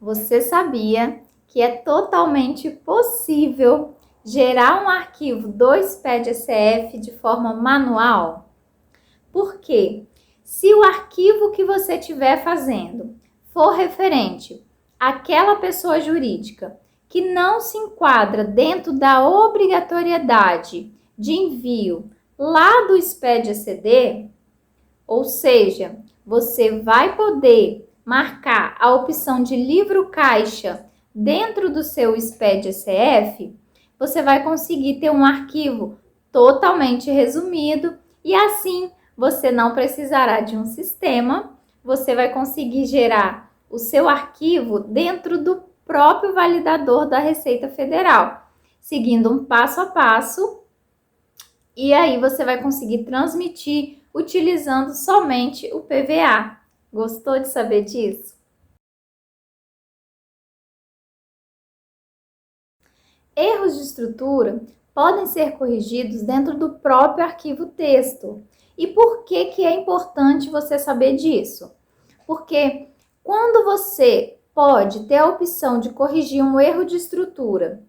Você sabia que é totalmente possível gerar um arquivo do SPED-SF de forma manual? Por quê? Se o arquivo que você estiver fazendo for referente àquela pessoa jurídica que não se enquadra dentro da obrigatoriedade de envio lá do SPED-ECD, ou seja, você vai poder marcar a opção de livro caixa dentro do seu SPED-SF, você vai conseguir ter um arquivo totalmente resumido e assim você não precisará de um sistema, você vai conseguir gerar o seu arquivo dentro do próprio validador da Receita Federal, seguindo um passo a passo, e aí você vai conseguir transmitir utilizando somente o PVA. Gostou de saber disso? Erros de estrutura podem ser corrigidos dentro do próprio arquivo texto. E por que é importante você saber disso? Porque quando você pode ter a opção de corrigir um erro de estrutura,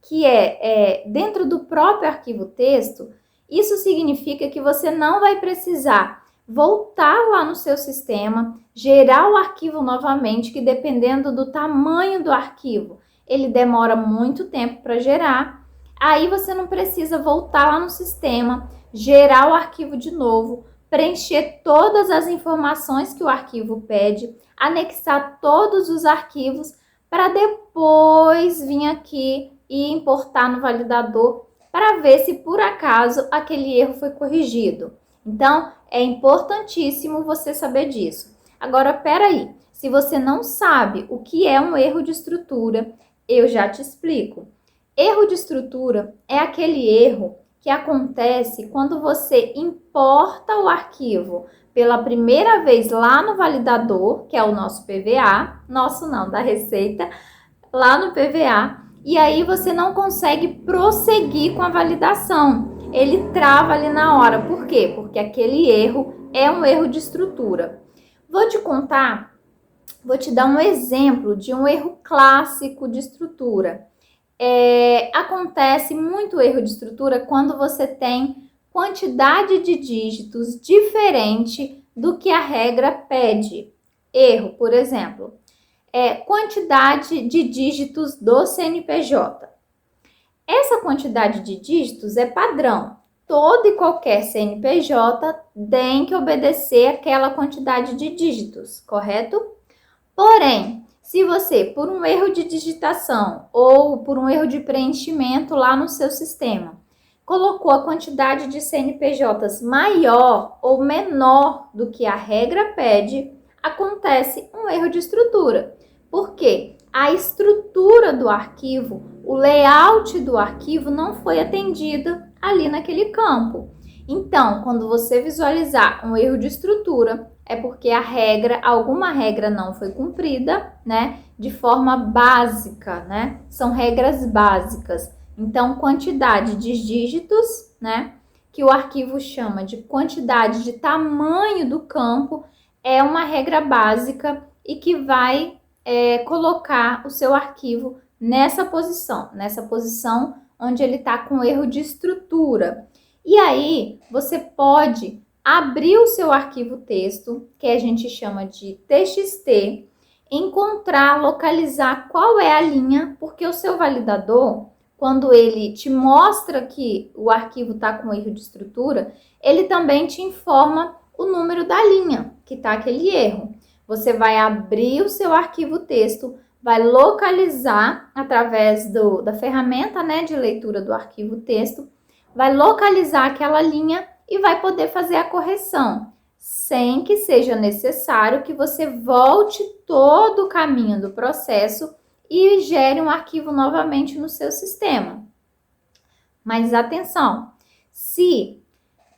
que é dentro do próprio arquivo texto, isso significa que você não vai precisar voltar lá no seu sistema, gerar o arquivo novamente, que dependendo do tamanho do arquivo, ele demora muito tempo para gerar. Aí você não precisa voltar lá no sistema, gerar o arquivo de novo, preencher todas as informações que o arquivo pede, anexar todos os arquivos para depois vir aqui e importar no validador para ver se por acaso aquele erro foi corrigido. Então, é importantíssimo você saber disso. Agora, peraí, se você não sabe o que é um erro de estrutura, eu já te explico. Erro de estrutura é aquele erro que acontece quando você importa o arquivo pela primeira vez lá no validador, que é o nosso PVA, nosso não, da Receita, lá no PVA, e aí você não consegue prosseguir com a validação. Ele trava ali na hora. Por quê? Porque aquele erro é um erro de estrutura. Vou te contar, vou te dar um exemplo de um erro clássico de estrutura. Acontece muito erro de estrutura quando você tem quantidade de dígitos diferente do que a regra pede. Erro, por exemplo, quantidade de dígitos do CNPJ. Essa quantidade de dígitos é padrão. Todo e qualquer CNPJ tem que obedecer aquela quantidade de dígitos, correto? Porém, se você, por um erro de digitação ou por um erro de preenchimento lá no seu sistema, colocou a quantidade de CNPJs maior ou menor do que a regra pede, acontece um erro de estrutura. Por quê? A estrutura do arquivo, o layout do arquivo não foi atendido ali naquele campo. Então, quando você visualizar um erro de estrutura, é porque alguma regra não foi cumprida, né? De forma básica, né? São regras básicas. Então, quantidade de dígitos, né? Que o arquivo chama de quantidade de tamanho do campo, é uma regra básica e que vai colocar o seu arquivo nessa posição onde ele está com erro de estrutura. E aí, você pode abrir o seu arquivo texto, que a gente chama de TXT, encontrar, localizar qual é a linha, porque o seu validador, quando ele te mostra que o arquivo está com erro de estrutura, ele também te informa o número da linha que está aquele erro. Você vai abrir o seu arquivo texto, vai localizar através da ferramenta, né, de leitura do arquivo texto, vai localizar aquela linha e vai poder fazer a correção, sem que seja necessário que você volte todo o caminho do processo e gere um arquivo novamente no seu sistema. Mas atenção, se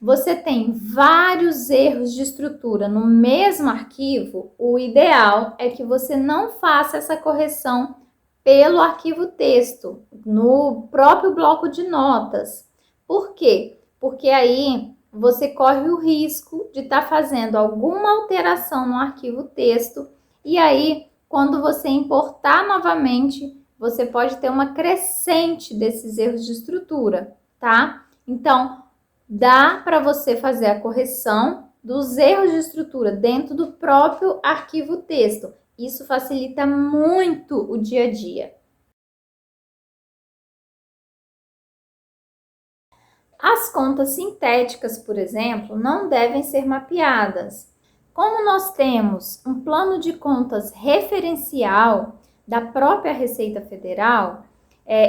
você tem vários erros de estrutura no mesmo arquivo, o ideal é que você não faça essa correção pelo arquivo texto, no próprio bloco de notas. Por quê? Porque aí você corre o risco de estar fazendo alguma alteração no arquivo texto e aí quando você importar novamente, você pode ter uma crescente desses erros de estrutura, tá? Então, dá para você fazer a correção dos erros de estrutura dentro do próprio arquivo texto. Isso facilita muito o dia a dia. As contas sintéticas, por exemplo, não devem ser mapeadas. Como nós temos um plano de contas referencial da própria Receita Federal,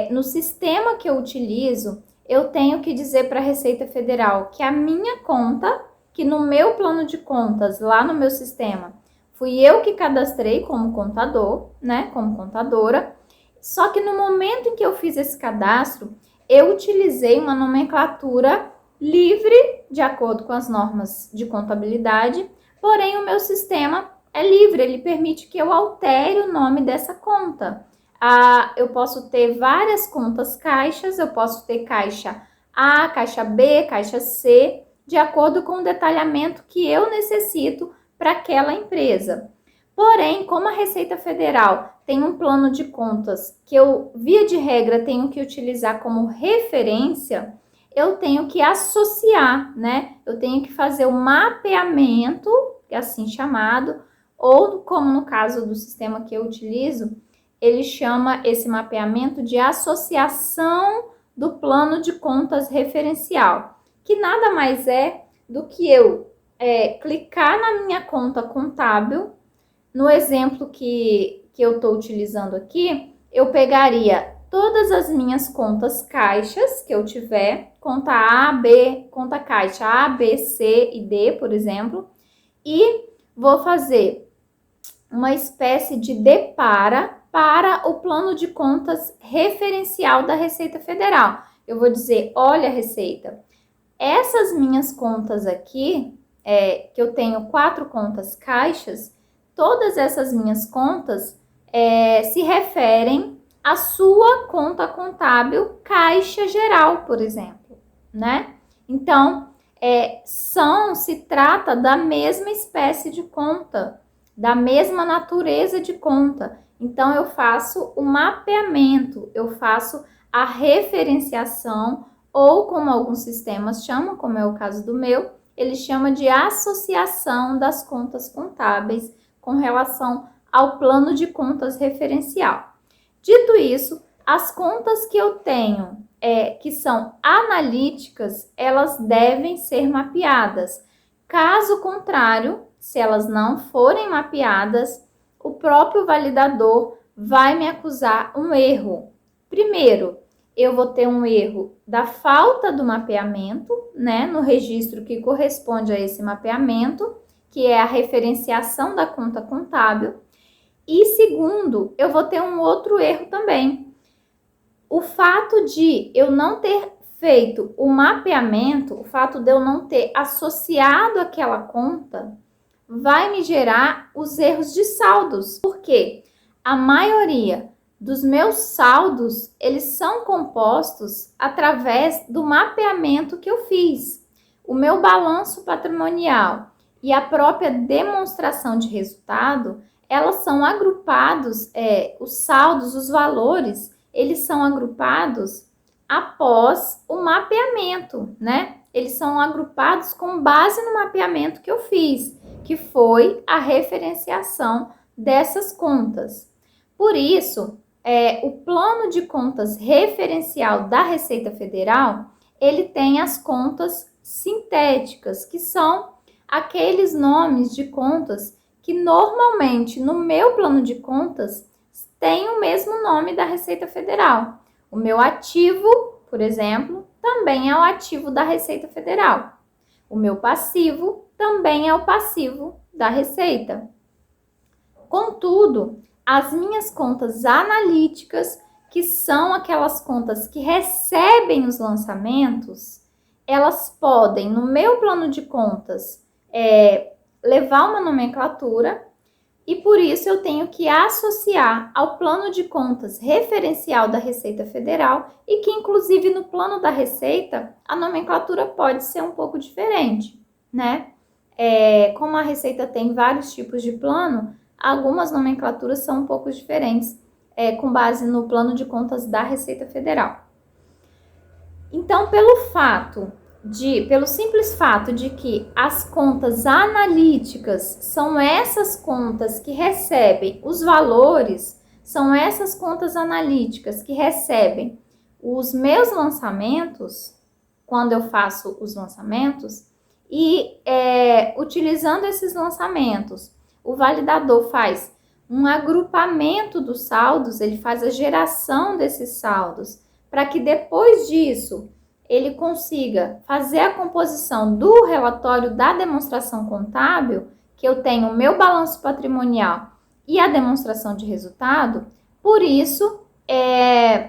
no sistema que eu utilizo, eu tenho que dizer para a Receita Federal que a minha conta, que no meu plano de contas, lá no meu sistema, fui eu que cadastrei como contador, né, como contadora, só que no momento em que eu fiz esse cadastro, eu utilizei uma nomenclatura livre, de acordo com as normas de contabilidade, porém o meu sistema é livre, ele permite que eu altere o nome dessa conta. Eu posso ter várias contas caixas, eu posso ter caixa A, caixa B, caixa C, de acordo com o detalhamento que eu necessito para aquela empresa. Porém, como a Receita Federal tem um plano de contas que eu, via de regra, tenho que utilizar como referência, eu tenho que associar, né? Eu tenho que fazer o mapeamento, que é assim chamado, ou como no caso do sistema que eu utilizo, ele chama esse mapeamento de associação do plano de contas referencial, que nada mais é do que eu clicar na minha conta contábil. No exemplo que eu estou utilizando aqui, eu pegaria todas as minhas contas caixas que eu tiver, conta A, B, conta caixa A, B, C e D, por exemplo, e vou fazer uma espécie de depara para o plano de contas referencial da Receita Federal. Eu vou dizer, olha, Receita, essas minhas contas aqui, que eu tenho 4 contas caixas, todas essas minhas contas se referem à sua conta contábil caixa geral, por exemplo, né? Então, se trata da mesma espécie de conta, da mesma natureza de conta. Então, eu faço o mapeamento, eu faço a referenciação, ou como alguns sistemas chamam, como é o caso do meu, ele chama de associação das contas contábeis com relação ao plano de contas referencial. Dito isso, as contas que eu tenho, que são analíticas, elas devem ser mapeadas. Caso contrário, se elas não forem mapeadas, o próprio validador vai me acusar um erro. Primeiro, eu vou ter um erro da falta do mapeamento, né, no registro que corresponde a esse mapeamento, que é a referenciação da conta contábil. E segundo, eu vou ter um outro erro também. O fato de eu não ter feito o mapeamento, o fato de eu não ter associado aquela conta, vai me gerar os erros de saldos. Porque a maioria dos meus saldos, eles são compostos através do mapeamento que eu fiz. O meu balanço patrimonial e a própria demonstração de resultado, elas são agrupados, os saldos, os valores, eles são agrupados após o mapeamento, né? Eles são agrupados com base no mapeamento que eu fiz, que foi a referenciação dessas contas. Por isso, o plano de contas referencial da Receita Federal, ele tem as contas sintéticas, que são aqueles nomes de contas que normalmente no meu plano de contas tem o mesmo nome da Receita Federal. O meu ativo, por exemplo, também é o ativo da Receita Federal. O meu passivo também é o passivo da Receita. Contudo, as minhas contas analíticas, que são aquelas contas que recebem os lançamentos, elas podem, no meu plano de contas, levar uma nomenclatura, e por isso eu tenho que associar ao plano de contas referencial da Receita Federal, e que inclusive no plano da Receita a nomenclatura pode ser um pouco diferente, né? Como a Receita tem vários tipos de plano, Algumas nomenclaturas são um pouco diferentes, com base no plano de contas da Receita Federal. Então, pelo simples fato de que as contas analíticas são essas contas que recebem os valores, são essas contas analíticas que recebem os meus lançamentos, quando eu faço os lançamentos, e utilizando esses lançamentos, o validador faz um agrupamento dos saldos, ele faz a geração desses saldos, para que depois disso ele consiga fazer a composição do relatório da demonstração contábil, que eu tenho o meu balanço patrimonial e a demonstração de resultado. Por isso,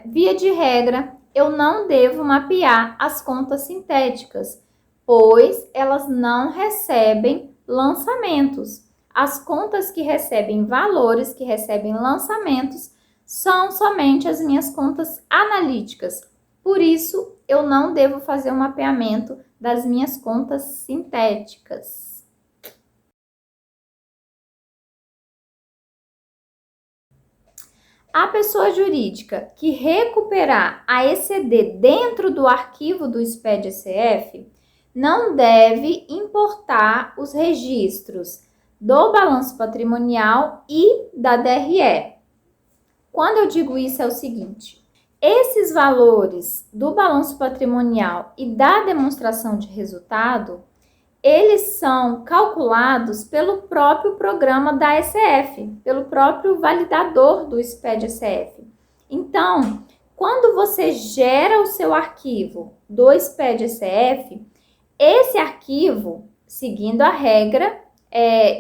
via de regra, eu não devo mapear as contas sintéticas, pois elas não recebem lançamentos. As contas que recebem valores, que recebem lançamentos, são somente as minhas contas analíticas. Por isso, eu não devo fazer o mapeamento das minhas contas sintéticas. A pessoa jurídica que recuperar a ECD dentro do arquivo do SPED-ECF não deve importar os registros do balanço patrimonial e da DRE. Quando eu digo isso é o seguinte: esses valores do balanço patrimonial e da demonstração de resultado, eles são calculados pelo próprio programa da ECF, pelo próprio validador do SPED-ECF. Então, quando você gera o seu arquivo do SPED-ECF, esse arquivo, seguindo a regra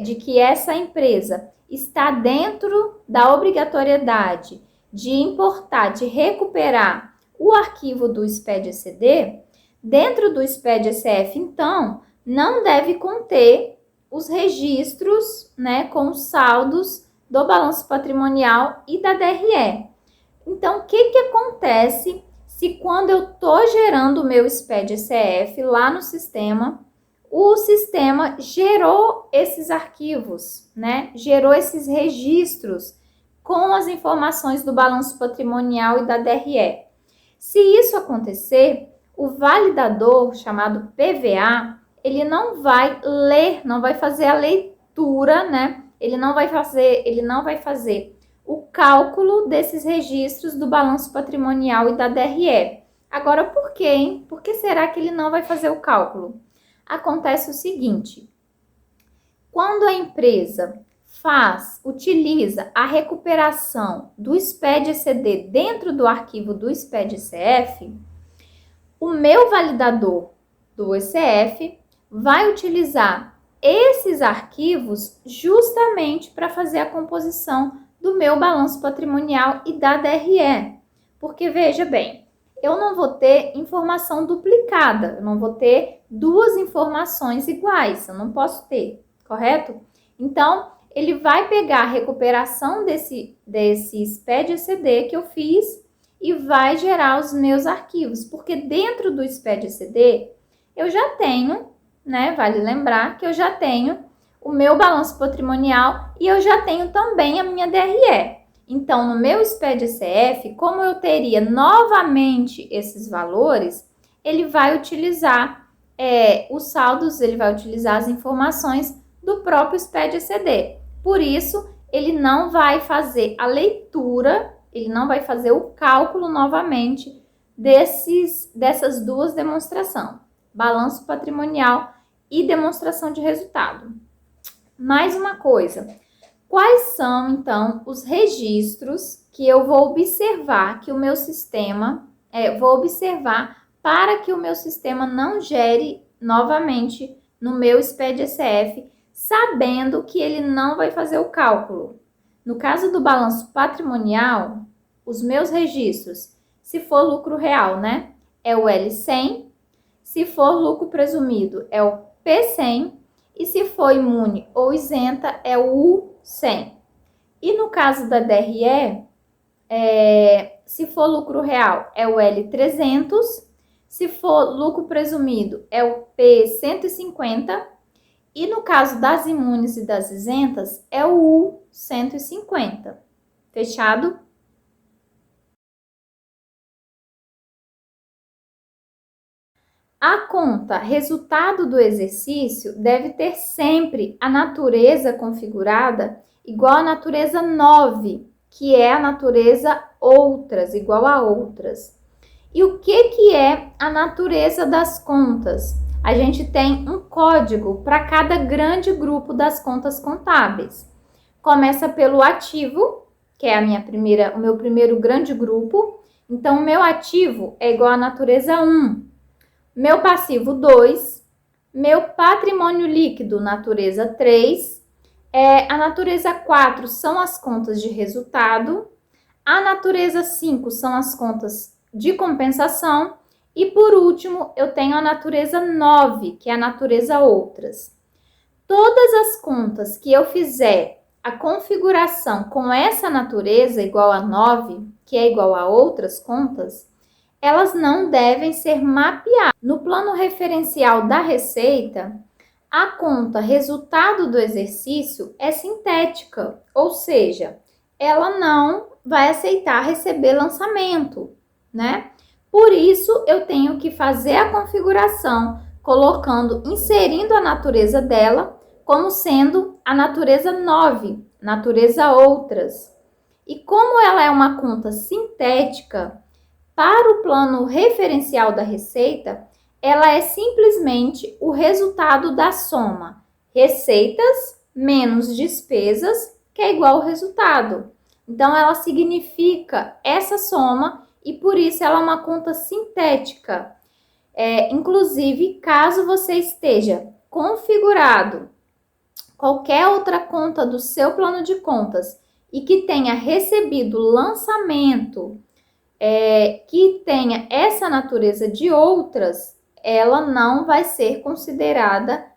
de que essa empresa está dentro da obrigatoriedade de importar, de recuperar o arquivo do SPED-ECD, dentro do SPED-ECF, então, não deve conter os registros, né, com os saldos do balanço patrimonial e da DRE. Então, o que acontece se quando eu estou gerando o meu SPED-ECF lá no sistema, o sistema gerou esses arquivos, né? Gerou esses registros com as informações do balanço patrimonial e da DRE. Se isso acontecer, o validador, chamado PVA, ele não vai ler, não vai fazer a leitura, né? Ele não vai fazer o cálculo desses registros do balanço patrimonial e da DRE. Agora, por quê, hein? Por que será que ele não vai fazer o cálculo? Acontece o seguinte: quando a empresa utiliza a recuperação do SPED-ECD dentro do arquivo do SPED-ECF, o meu validador do ECF vai utilizar esses arquivos justamente para fazer a composição do meu balanço patrimonial e da DRE. Porque, veja bem, eu não vou ter informação duplicada, eu não vou ter duas informações iguais, eu não posso ter, correto? Então, ele vai pegar a recuperação desse SPED-ECD que eu fiz e vai gerar os meus arquivos, porque dentro do SPED-ECD eu já tenho, né, vale lembrar que eu já tenho o meu balanço patrimonial e eu já tenho também a minha DRE. Então, no meu SPED-ECF, como eu teria novamente esses valores, ele vai utilizar os saldos, ele vai utilizar as informações do próprio SPED-ECD. Por isso, ele não vai fazer a leitura, ele não vai fazer o cálculo novamente dessas duas demonstrações, balanço patrimonial e demonstração de resultado. Mais uma coisa, quais são, então, os registros que eu vou observar que o meu sistema, para que o meu sistema não gere novamente no meu SPED-ECF, sabendo que ele não vai fazer o cálculo? No caso do balanço patrimonial, os meus registros, se for lucro real, né, é o L100, se for lucro presumido, é o P100, e se for imune ou isenta, é o U100. E no caso da DRE, se for lucro real, é o L300, se for lucro presumido, é o P150, E no caso das imunes e das isentas, é o U150. Fechado? A conta resultado do exercício deve ter sempre a natureza configurada igual à natureza 9, que é a natureza outras, igual a outras. E o que é a natureza das contas? A gente tem um código para cada grande grupo das contas contábeis. Começa pelo ativo, que é o meu primeiro grande grupo. Então, o meu ativo é igual à natureza 1. Meu passivo 2, meu patrimônio líquido, natureza 3, a natureza 4 são as contas de resultado, a natureza 5 são as contas de compensação e, por último, eu tenho a natureza 9, que é a natureza outras. Todas as contas que eu fizer a configuração com essa natureza igual a 9, que é igual a outras contas, elas não devem ser mapeadas. No plano referencial da receita, a conta resultado do exercício é sintética, ou seja, ela não vai aceitar receber lançamento, né? Por isso, eu tenho que fazer a configuração inserindo a natureza dela como sendo a natureza 9, natureza outras. E como ela é uma conta sintética, para o plano referencial da receita, ela é simplesmente o resultado da soma receitas menos despesas, que é igual ao resultado. Então, ela significa essa soma e por isso ela é uma conta sintética. Inclusive, caso você esteja configurado qualquer outra conta do seu plano de contas e que tenha recebido lançamento que tenha essa natureza de outras, ela não vai ser considerada,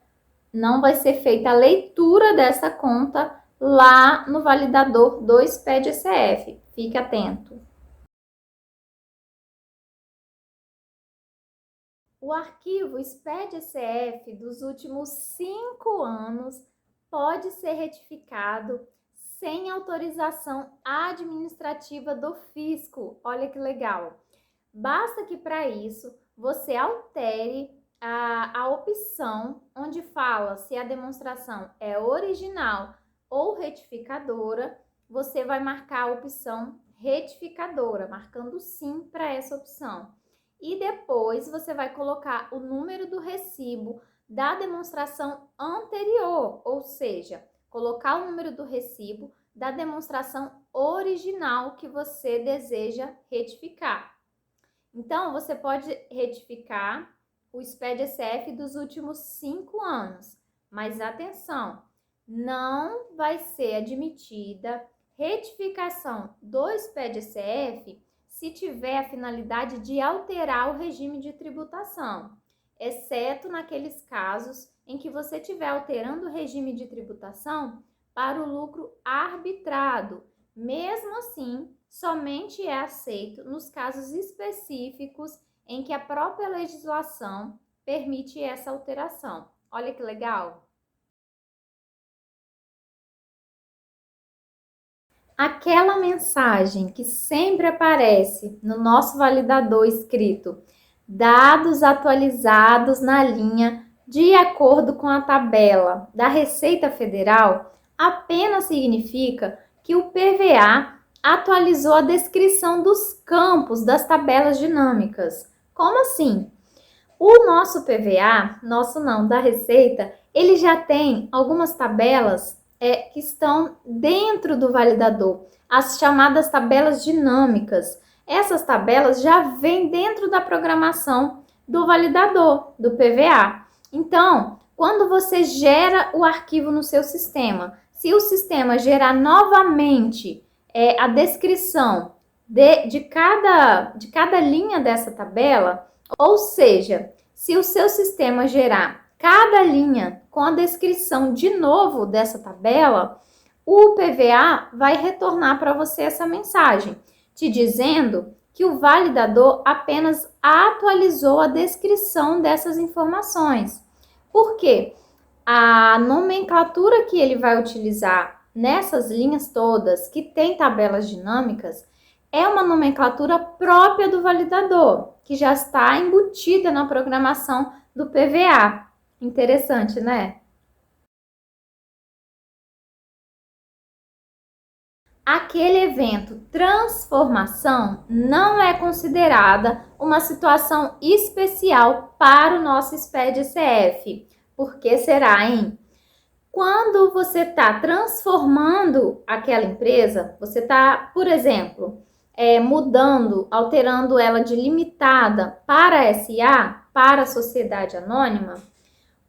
não vai ser feita a leitura dessa conta lá no validador do SPED-SF. Fique atento. O arquivo SPED-SF dos últimos 5 anos pode ser retificado sem autorização administrativa do fisco. Olha que legal! Basta que para isso você altere a opção onde fala se a demonstração é original ou retificadora. Você vai marcar a opção retificadora, marcando sim para essa opção. E depois você vai colocar o número do recibo da demonstração anterior, ou seja, colocar o número do recibo da demonstração original que você deseja retificar. Então, você pode retificar o SPED-SF dos últimos 5 anos, mas atenção, não vai ser admitida retificação do SPED-SF se tiver a finalidade de alterar o regime de tributação, exceto naqueles casos em que você estiver alterando o regime de tributação para o lucro arbitrado. Mesmo assim, somente é aceito nos casos específicos em que a própria legislação permite essa alteração. Olha que legal! Aquela mensagem que sempre aparece no nosso validador escrito dados atualizados na linha de acordo com a tabela da Receita Federal apenas significa que o PVA atualizou a descrição dos campos das tabelas dinâmicas. Como assim? O nosso PVA, da Receita, ele já tem algumas tabelas que estão dentro do validador, as chamadas tabelas dinâmicas. Essas tabelas já vêm dentro da programação do validador, do PVA. Então, quando você gera o arquivo no seu sistema, se o sistema gerar novamente a descrição de cada linha dessa tabela, ou seja, se o seu sistema gerar cada linha com a descrição de novo dessa tabela, o PVA vai retornar para você essa mensagem, te dizendo que o validador apenas atualizou a descrição dessas informações. Por quê? A nomenclatura que ele vai utilizar nessas linhas todas, que tem tabelas dinâmicas, é uma nomenclatura própria do validador, que já está embutida na programação do PVA. Interessante, né? Aquele evento transformação não é considerada uma situação especial para o nosso SPED-CF. Por que será, hein? Quando você está transformando aquela empresa, você está, por exemplo, mudando, alterando ela de limitada para SA, para sociedade anônima,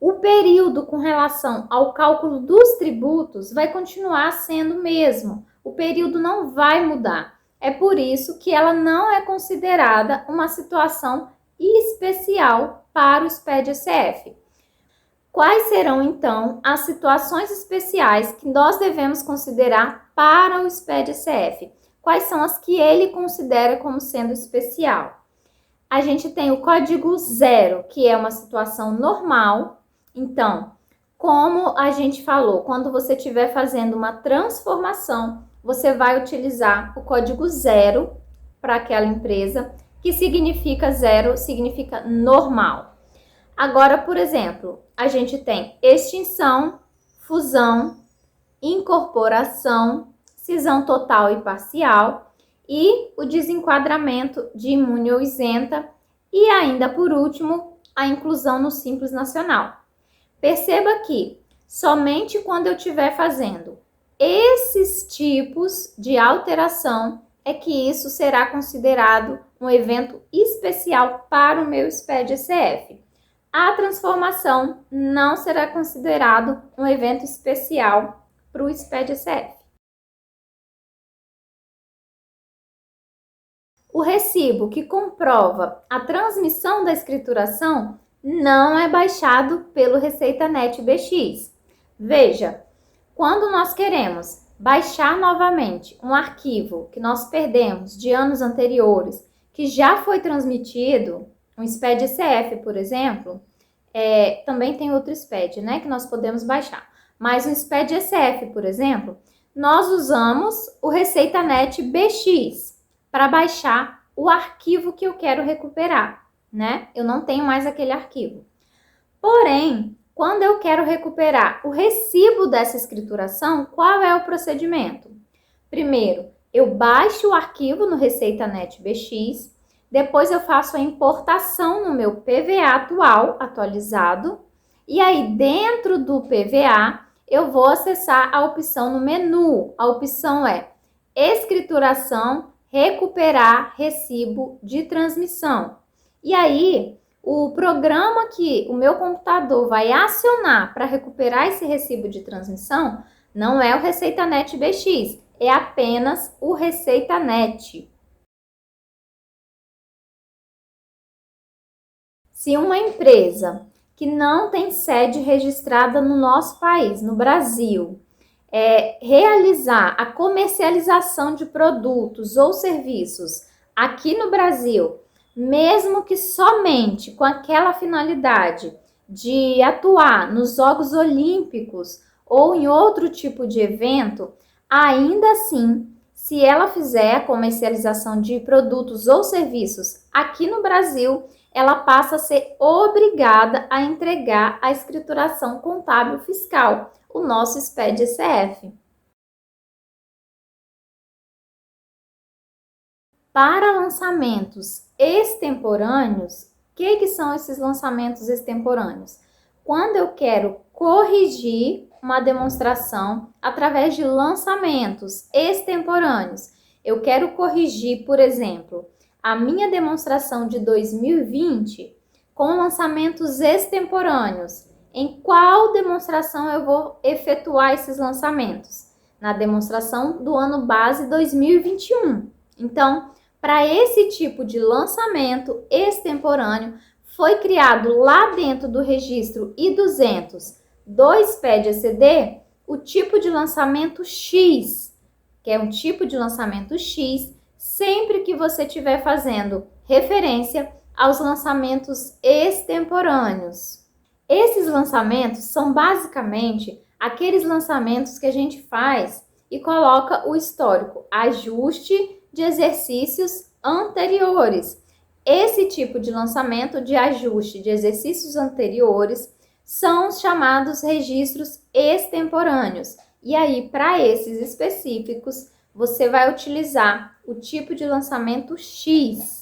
o período com relação ao cálculo dos tributos vai continuar sendo o mesmo. O período não vai mudar. É por isso que ela não é considerada uma situação especial para o SPED-SF. Quais serão, então, as situações especiais que nós devemos considerar para o SPED-SF? Quais são as que ele considera como sendo especial? A gente tem o código 0, que é uma situação normal. Então, como a gente falou, quando você estiver fazendo uma transformação, você vai utilizar o código 0 para aquela empresa, que significa 0, significa normal. Agora, por exemplo, a gente tem extinção, fusão, incorporação, cisão total e parcial e o desenquadramento de imune ou isenta e ainda, por último, a inclusão no Simples Nacional. Perceba que somente quando eu estiver fazendo esses tipos de alteração é que isso será considerado um evento especial para o meu SPED-SF. A transformação não será considerado um evento especial para o SPED-SF. O recibo que comprova a transmissão da escrituração não é baixado pelo ReceitaNet BX. Veja, quando nós queremos baixar novamente um arquivo que nós perdemos de anos anteriores, que já foi transmitido, um SPED-CF, por exemplo, também tem outro SPED, né, que nós podemos baixar. Mas um SPED-SF, por exemplo, nós usamos o ReceitaNet BX para baixar o arquivo que eu quero recuperar, né? Eu não tenho mais aquele arquivo. Porém, quando eu quero recuperar o recibo dessa escrituração, qual é o procedimento? Primeiro, eu baixo o arquivo no ReceitaNet BX, depois eu faço a importação no meu PVA atualizado, e aí dentro do PVA eu vou acessar a opção no menu. A opção é escrituração, recuperar recibo de transmissão. E aí, o programa que o meu computador vai acionar para recuperar esse recibo de transmissão não é o ReceitaNet BX, é apenas o ReceitaNet. Se uma empresa que não tem sede registrada no nosso país, no Brasil, realizar a comercialização de produtos ou serviços aqui no Brasil, mesmo que somente com aquela finalidade de atuar nos Jogos Olímpicos ou em outro tipo de evento, ainda assim, se ela fizer a comercialização de produtos ou serviços aqui no Brasil, ela passa a ser obrigada a entregar a escrituração contábil fiscal, o nosso SPED-CF. Para lançamentos extemporâneos, o que são esses lançamentos extemporâneos? Quando eu quero corrigir uma demonstração através de lançamentos extemporâneos, eu quero corrigir, por exemplo, a minha demonstração de 2020 com lançamentos extemporâneos. Em qual demonstração eu vou efetuar esses lançamentos? Na demonstração do ano base 2021. Então, para esse tipo de lançamento extemporâneo, foi criado lá dentro do registro I200 do SPED-ECD o tipo de lançamento X, que é um tipo de lançamento X, sempre que você estiver fazendo referência aos lançamentos extemporâneos. Esses lançamentos são basicamente aqueles lançamentos que a gente faz e coloca o histórico, ajuste de exercícios anteriores. Esse tipo de lançamento de ajuste de exercícios anteriores são os chamados registros extemporâneos. E aí, para esses específicos, você vai utilizar o tipo de lançamento X.